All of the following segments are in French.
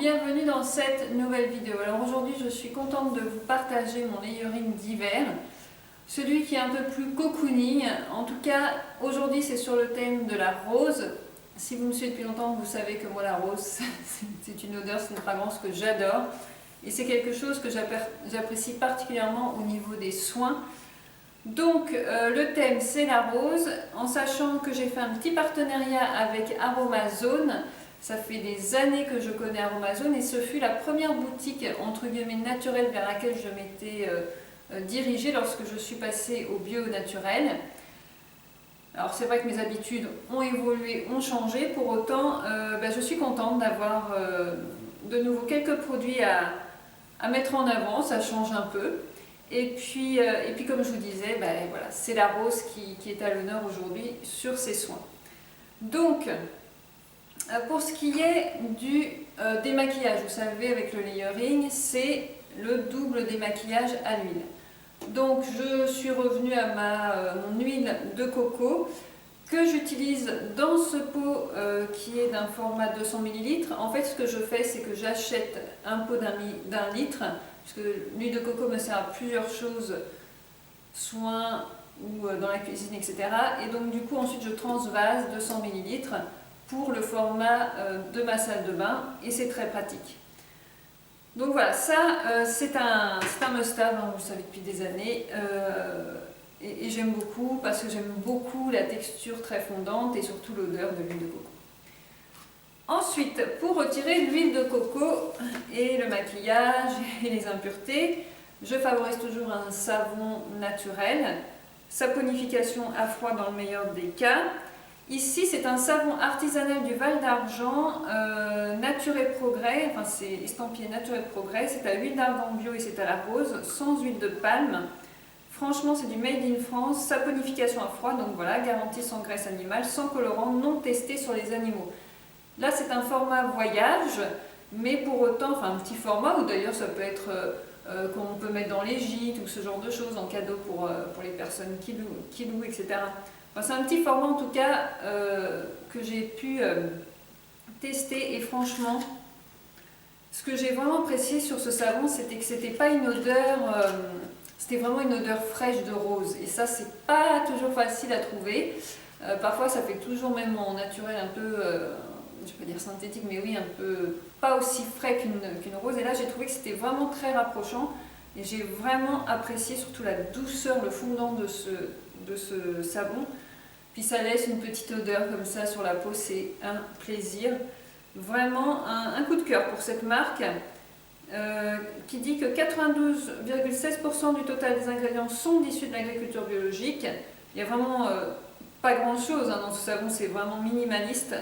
bienvenue dans cette nouvelle vidéo. Alors aujourd'hui je suis contente de vous partager mon layering d'hiver, celui qui est un peu plus cocooning. En tout cas aujourd'hui c'est sur le thème de la rose. Si vous me suivez depuis longtemps, vous savez que moi la rose c'est une odeur, c'est une fragrance que j'adore et c'est quelque chose que j'apprécie particulièrement au niveau des soins. Donc le thème c'est la rose, en sachant que j'ai fait un petit partenariat avec Aromazone. Ça fait des années que je connais Aromazone et ce fut la première boutique entre guillemets naturelle vers laquelle je m'étais dirigée lorsque je suis passée au bio naturel. Alors c'est vrai que mes habitudes ont évolué, ont changé, pour autant je suis contente d'avoir de nouveau quelques produits à mettre en avant, ça change un peu. Et puis comme je vous disais, voilà, c'est la rose qui est à l'honneur aujourd'hui sur ces soins. Donc, pour ce qui est du démaquillage, vous savez, avec le layering, c'est le double démaquillage à l'huile. Donc, je suis revenue à mon huile de coco que j'utilise dans ce pot qui est d'un format 200 ml. En fait, ce que je fais, c'est que j'achète un pot d'un litre, puisque l'huile de coco me sert à plusieurs choses, soins ou dans la cuisine, etc. Et donc, du coup, ensuite, je transvase 200 ml pour le format de ma salle de bain et c'est très pratique. Donc voilà, ça c'est un must-have, hein, vous le savez depuis des années, et j'aime beaucoup parce que j'aime beaucoup la texture très fondante et surtout l'odeur de l'huile de coco. Ensuite, pour retirer l'huile de coco et le maquillage et les impuretés, je favorise toujours un savon naturel, saponification à froid dans le meilleur des cas. Ici, c'est un savon artisanal du Val d'Argent, Nature et Progrès, enfin c'est estampillé Nature et Progrès, c'est à huile d'argan bio et c'est à la rose, sans huile de palme. Franchement, c'est du Made in France, saponification à froid, donc voilà, garantie sans graisse animale, sans colorant, non testé sur les animaux. Là, c'est un format voyage, mais pour autant, enfin un petit format, ou d'ailleurs ça peut être qu'on peut mettre dans les gîtes ou ce genre de choses en cadeau pour les personnes qui louent, etc. Enfin, c'est un petit format en tout cas que j'ai pu tester et franchement, ce que j'ai vraiment apprécié sur ce savon, c'était que c'était pas une odeur, c'était vraiment une odeur fraîche de rose et ça c'est pas toujours facile à trouver. Parfois ça fait toujours même en naturel un peu, je peux dire synthétique, mais oui un peu pas aussi frais qu'une rose et là j'ai trouvé que c'était vraiment très rapprochant et j'ai vraiment apprécié surtout la douceur, le fondant de ce savon. Puis ça laisse une petite odeur comme ça sur la peau, c'est un plaisir. Vraiment un coup de cœur pour cette marque qui dit que 92,16% du total des ingrédients sont issus de l'agriculture biologique. Il n'y a vraiment pas grand chose dans ce savon, c'est vraiment minimaliste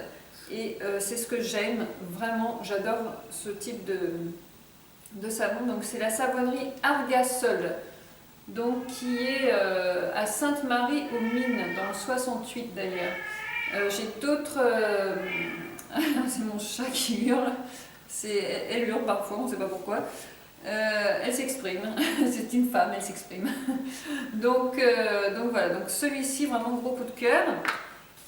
et c'est ce que j'aime, vraiment j'adore ce type de savon. Donc c'est la savonnerie Argasol, donc qui est à Sainte-Marie aux Mines, dans le 68 d'ailleurs. J'ai d'autres... c'est mon chat qui hurle, elle hurle parfois, on ne sait pas pourquoi. Elle s'exprime, c'est une femme, elle s'exprime. Donc voilà, donc celui-ci, vraiment gros coup de cœur.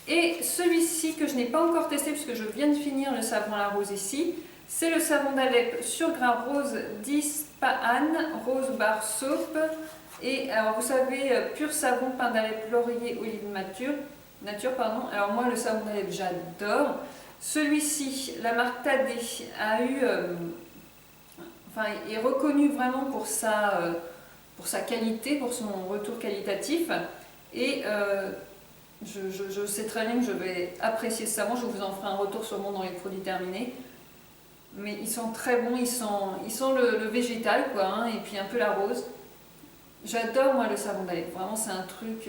Et celui-ci que je n'ai pas encore testé puisque je viens de finir le savon à la rose ici, c'est le savon d'Alep sur grain rose d'Ispahan, Rose Bar Soap. Et alors vous savez, pur savon, pain d'Alep, laurier, olive nature. Alors moi le savon d'Alep j'adore. Celui-ci, la marque Tadé, est reconnu vraiment pour sa qualité, pour son retour qualitatif. Et je sais très bien que je vais apprécier ce savon, je vous en ferai un retour sûrement dans les produits terminés. Mais ils sont très bons, ils sont le végétal quoi, hein, et puis un peu la rose. J'adore moi le savon d'Alep, vraiment c'est un truc,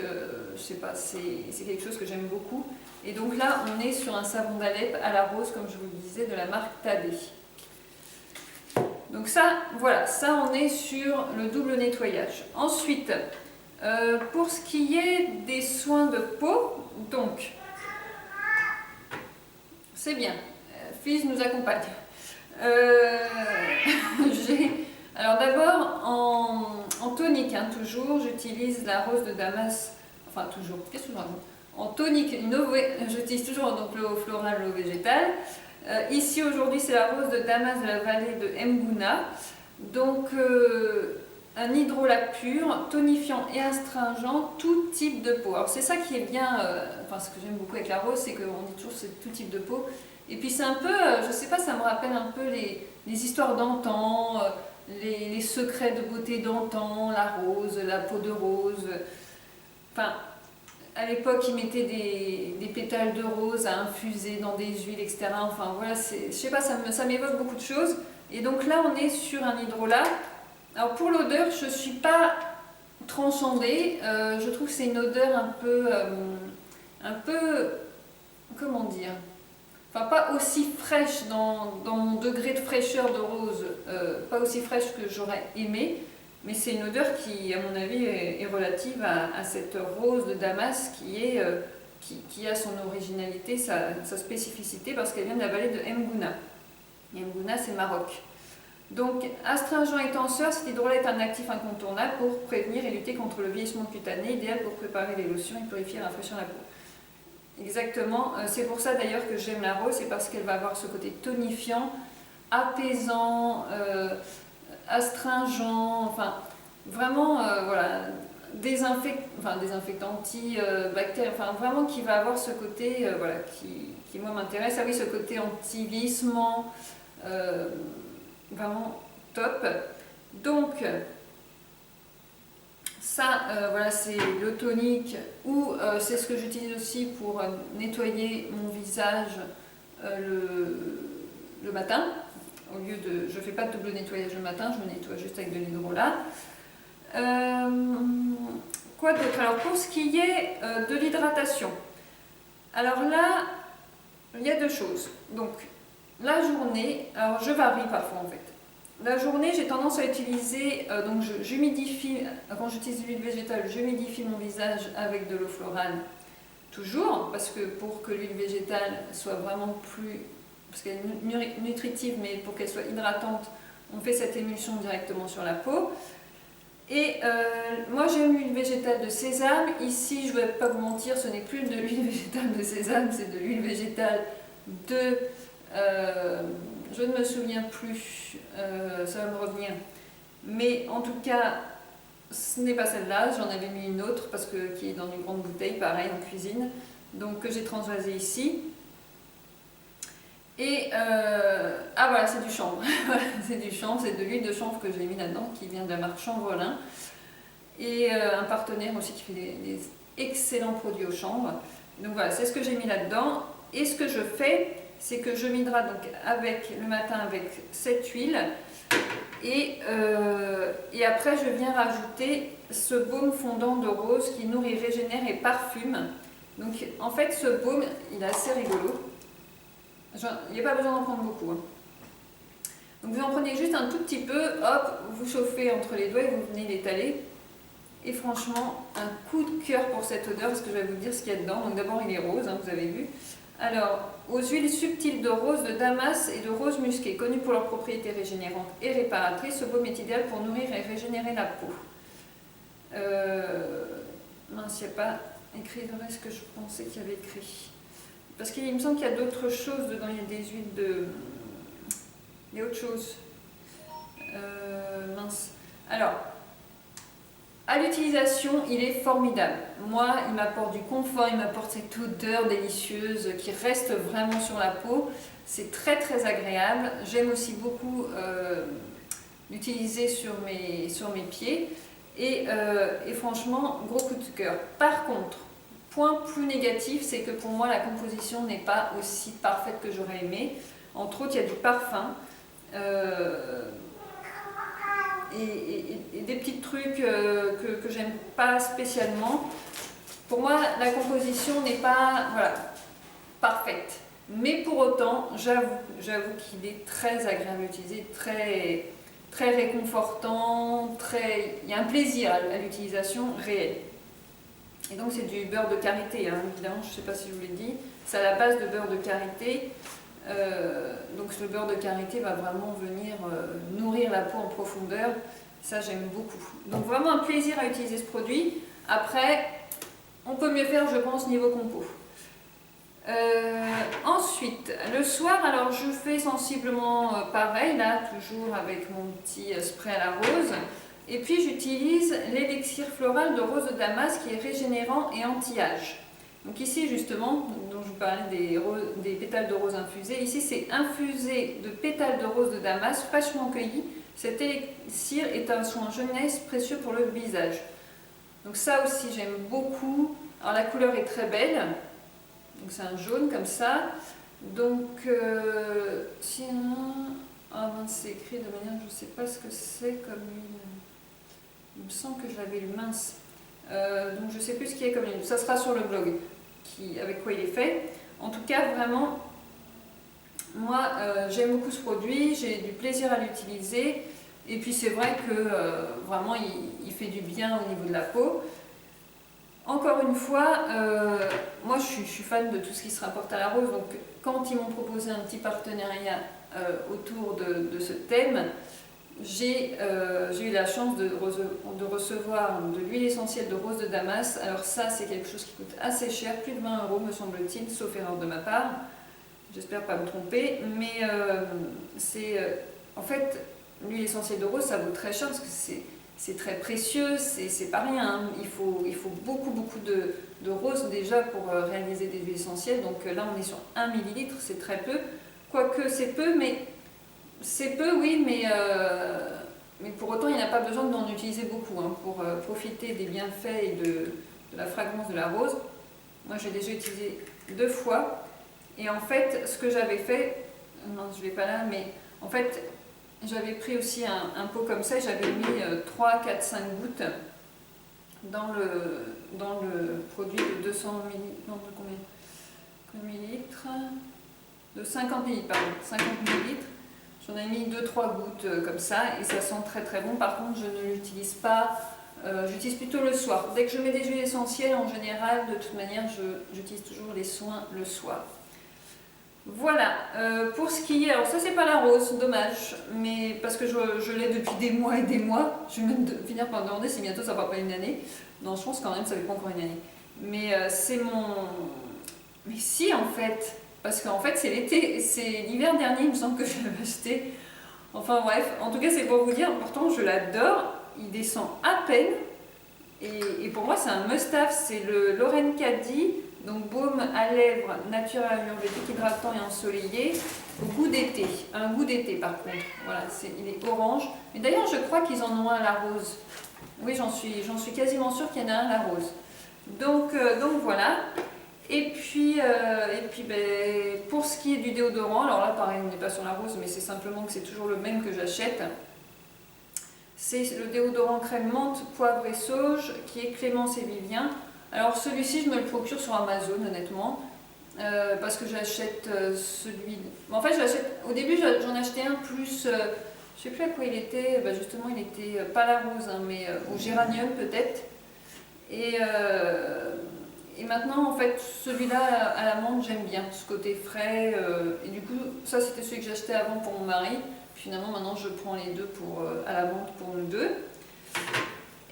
je sais pas, c'est quelque chose que j'aime beaucoup. Et donc là on est sur un savon d'Alep à la rose comme je vous le disais de la marque Tadé. Donc ça, voilà, ça on est sur le double nettoyage. Ensuite, pour ce qui est des soins de peau, donc, c'est bien, Fils nous accompagne. Alors d'abord en tonique, hein, toujours, j'utilise la rose de Damas, enfin toujours, qu'est-ce que je raconte ? En tonique, j'utilise toujours donc l'eau florale, l'eau végétale. Ici aujourd'hui c'est la rose de Damas de la vallée de Mguna. Donc un hydrolat pur, tonifiant et astringent, tout type de peau. Alors c'est ça qui est bien, enfin ce que j'aime beaucoup avec la rose, c'est qu'on dit toujours c'est tout type de peau. Et puis c'est un peu, je sais pas, ça me rappelle un peu les histoires d'antan, les secrets de beauté d'antan, la rose, la peau de rose. Enfin, à l'époque, ils mettaient des pétales de rose à infuser dans des huiles, etc. Enfin voilà, je sais pas, ça m'évoque beaucoup de choses. Et donc là, on est sur un hydrolat. Alors pour l'odeur, je ne suis pas transcendée. Je trouve que c'est une odeur un peu, comment dire, enfin pas aussi fraîche dans mon degré de fraîcheur de rose, pas aussi fraîche que j'aurais aimé. Mais c'est une odeur qui, à mon avis, est relative à cette rose de Damas qui a son originalité, sa spécificité, parce qu'elle vient de la vallée de Mguna. Et Mguna, c'est Maroc. Donc, astringent et tenseur, cet hydrolat est un actif incontournable pour prévenir et lutter contre le vieillissement cutané, idéal pour préparer les lotions et purifier et rafraîchir la peau. Exactement, c'est pour ça d'ailleurs que j'aime la rose, c'est parce qu'elle va avoir ce côté tonifiant, apaisant, astringent, enfin vraiment voilà, désinfectant, antibactérien, enfin vraiment qui va avoir ce côté voilà, qui moi m'intéresse. Ah oui, ce côté anti-vieillissement, vraiment top. Donc ça, voilà, c'est le tonique ou c'est ce que j'utilise aussi pour nettoyer mon visage le matin. Au lieu de, je ne fais pas de double nettoyage le matin, je me nettoie juste avec de l'hydrolat. Quoi d'autre? Alors pour ce qui est de l'hydratation, alors là, il y a deux choses. Donc la journée, alors je varie parfois en fait. La journée, j'ai tendance à utiliser, donc j'humidifie, quand j'utilise l'huile végétale, j'humidifie mon visage avec de l'eau florale, toujours, parce que pour que l'huile végétale soit vraiment plus, parce qu'elle est nutritive, mais pour qu'elle soit hydratante, on fait cette émulsion directement sur la peau. Et moi j'aime l'huile végétale de sésame. Ici, je ne vais pas vous mentir, ce n'est plus de l'huile végétale de sésame, c'est de l'huile végétale de... je ne me souviens plus, ça va me revenir. Mais en tout cas, ce n'est pas celle-là, j'en avais mis une autre parce que, qui est dans une grande bouteille, pareil, en cuisine, donc que j'ai transvasée ici. Et ah voilà, c'est du chanvre, c'est du chanvre, c'est de l'huile de chanvre que j'ai mis là-dedans, qui vient de la marque Chanvrelin. Et un partenaire aussi qui fait des excellents produits au chanvre. Donc voilà, c'est ce que j'ai mis là-dedans. Et ce que je fais, c'est que je m'hydrate donc le matin avec cette huile. Et après, je viens rajouter ce baume fondant de rose qui nourrit, régénère et parfume. Donc en fait, ce baume, il est assez rigolo. Il n'y a pas besoin d'en prendre beaucoup. Hein. Donc vous en prenez juste un tout petit peu, hop, vous chauffez entre les doigts et vous venez l'étaler. Et franchement, un coup de cœur pour cette odeur, parce que je vais vous dire ce qu'il y a dedans. Donc d'abord, il est rose, hein, vous avez vu. Alors, aux huiles subtiles de rose, de damas et de rose musquée, connues pour leurs propriétés régénérantes et réparatrices, ce baume est idéal pour nourrir et régénérer la peau. Mince, il n'y a pas écrit le reste que je pensais qu'il y avait écrit. Parce qu'il me semble qu'il y a d'autres choses dedans, il y a des huiles de... Il y a autre chose. Mince. Alors, à l'utilisation, il est formidable. Moi, il m'apporte du confort, il m'apporte cette odeur délicieuse qui reste vraiment sur la peau. C'est très très agréable. J'aime aussi beaucoup l'utiliser sur mes pieds. Et franchement, gros coup de cœur. Par contre, point plus négatif, c'est que pour moi, la composition n'est pas aussi parfaite que j'aurais aimé. Entre autres, il y a du parfum. Et des petits trucs que j'aime pas spécialement. Pour moi, la composition n'est pas parfaite. Mais pour autant, j'avoue qu'il est très agréable à utiliser, très, très réconfortant, il y a un plaisir à l'utilisation réelle. Et donc c'est du beurre de karité, hein, évidemment, je ne sais pas si je vous l'ai dit, c'est à la base de beurre de karité. Donc le beurre de karité va vraiment venir nourrir la peau en profondeur, ça j'aime beaucoup. Donc vraiment un plaisir à utiliser ce produit. Après, on peut mieux faire je pense niveau compo. Ensuite, Ensuite, le soir, alors je fais sensiblement pareil, là, toujours avec mon petit spray à la rose. Et puis j'utilise l'élixir floral de rose de Damas qui est régénérant et anti-âge. Donc ici justement, dont je vous parlais des pétales de rose infusés, ici c'est infusé de pétales de rose de Damas fraîchement cueillis. Cet élixir est un soin jeunesse précieux pour le visage. Donc ça aussi j'aime beaucoup. Alors la couleur est très belle, donc c'est un jaune comme ça. Donc sinon, ah mince, c'est écrit de manière, je ne sais pas ce que c'est comme huile. Il me semble que je l'avais lu mince. Donc je ne sais plus ce qu'il y a comme huile. Ça sera sur le blog avec quoi il est fait. En tout cas, vraiment, moi j'aime beaucoup ce produit, j'ai du plaisir à l'utiliser. Et puis c'est vrai que vraiment il fait du bien au niveau de la peau. Encore une fois, moi je suis fan de tout ce qui se rapporte à la rose, donc quand ils m'ont proposé un petit partenariat autour de ce thème, j'ai eu la chance de recevoir de l'huile essentielle de rose de Damas. Alors ça c'est quelque chose qui coûte assez cher, plus de 20 € me semble-t-il, sauf erreur de ma part, j'espère pas me tromper, mais en fait l'huile essentielle de rose ça vaut très cher parce que c'est très précieux, c'est pas rien, hein. Il faut beaucoup de rose déjà pour réaliser des huiles essentielles. Donc là on est sur 1 ml, c'est très peu. Quoique c'est peu, mais c'est peu oui, mais pour autant il n'y a pas besoin d'en utiliser beaucoup hein, pour profiter des bienfaits et de la fragrance de la rose. Moi j'ai déjà utilisé 2 fois. Et en fait ce que j'avais fait, non je ne vais pas là, mais en fait j'avais pris aussi un pot comme ça et j'avais mis 3, 4, 5 gouttes dans le produit de 200 ml, non, de combien millilitres, de 50 ml, pardon, 50 ml. J'en ai mis 2-3 gouttes comme ça et ça sent très très bon. Par contre, je ne l'utilise pas, j'utilise plutôt le soir. Dès que je mets des huiles essentielles, en général, de toute manière, j'utilise toujours les soins le soir. Voilà, pour ce qui est, alors ça c'est pas la rose, dommage, mais parce que je l'ai depuis des mois et des mois, je vais même finir par me demander si bientôt ça va pas une année. Non, je pense quand même ça fait pas encore une année. Mais c'est mon... Mais si en fait, parce qu'en fait c'est l'été, c'est l'hiver dernier il me semble que je l'avais acheté. Enfin bref, en tout cas c'est pour vous dire, pourtant je l'adore, il descend à peine. Et pour moi c'est un must-have, c'est le Lorraine Caddy. Donc baume à lèvres naturel ayurvédique, hydratant et ensoleillé, au goût d'été. Un goût d'été par contre. Voilà, il est orange. Mais d'ailleurs je crois qu'ils en ont un à la rose. Oui, j'en suis quasiment sûre qu'il y en a un à la rose. Donc voilà. Et puis ben, pour ce qui est du déodorant, alors là pareil on n'est pas sur la rose, mais c'est simplement que c'est toujours le même que j'achète. C'est le déodorant crème menthe, poivre et sauge qui est Clémence et Vivien. Alors celui-ci je me le procure sur Amazon honnêtement parce que j'achète celui... En fait au début j'en achetais un plus, je sais plus à quoi il était, bah, justement il était pas la rose hein, mais au géranium peut-être. Et maintenant en fait celui-là à la menthe j'aime bien, ce côté frais et du coup ça c'était celui que j'achetais avant pour mon mari. Finalement maintenant je prends les deux à la menthe pour nous deux.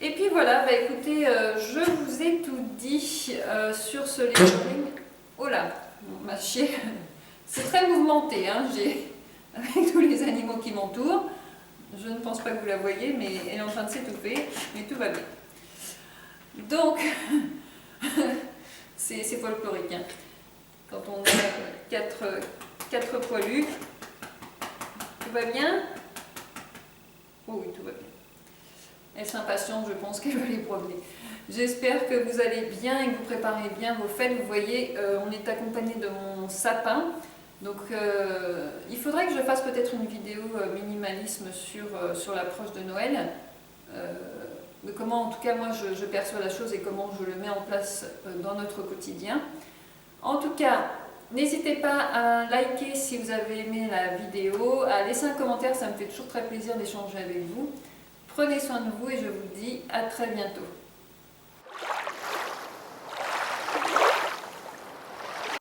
Et puis voilà, bah écoutez, je vous ai tout dit sur ce layering. Oh là, ma chienne, c'est très mouvementé, hein, avec tous les animaux qui m'entourent. Je ne pense pas que vous la voyez, mais elle est en train de s'étouffer, mais tout va bien. Donc, c'est folklorique, hein. Quand on a quatre poilus, tout va bien? Oh oui, tout va bien. Elle s'impatiente, je pense qu'elle va les promener. J'espère que vous allez bien et que vous préparez bien vos fêtes. Vous voyez, on est accompagné de mon sapin. Donc il faudrait que je fasse peut-être une vidéo minimalisme sur l'approche de Noël. De comment en tout cas moi je perçois la chose et comment je le mets en place dans notre quotidien. En tout cas, n'hésitez pas à liker si vous avez aimé la vidéo, à laisser un commentaire, ça me fait toujours très plaisir d'échanger avec vous. Prenez soin de vous et je vous dis à très bientôt.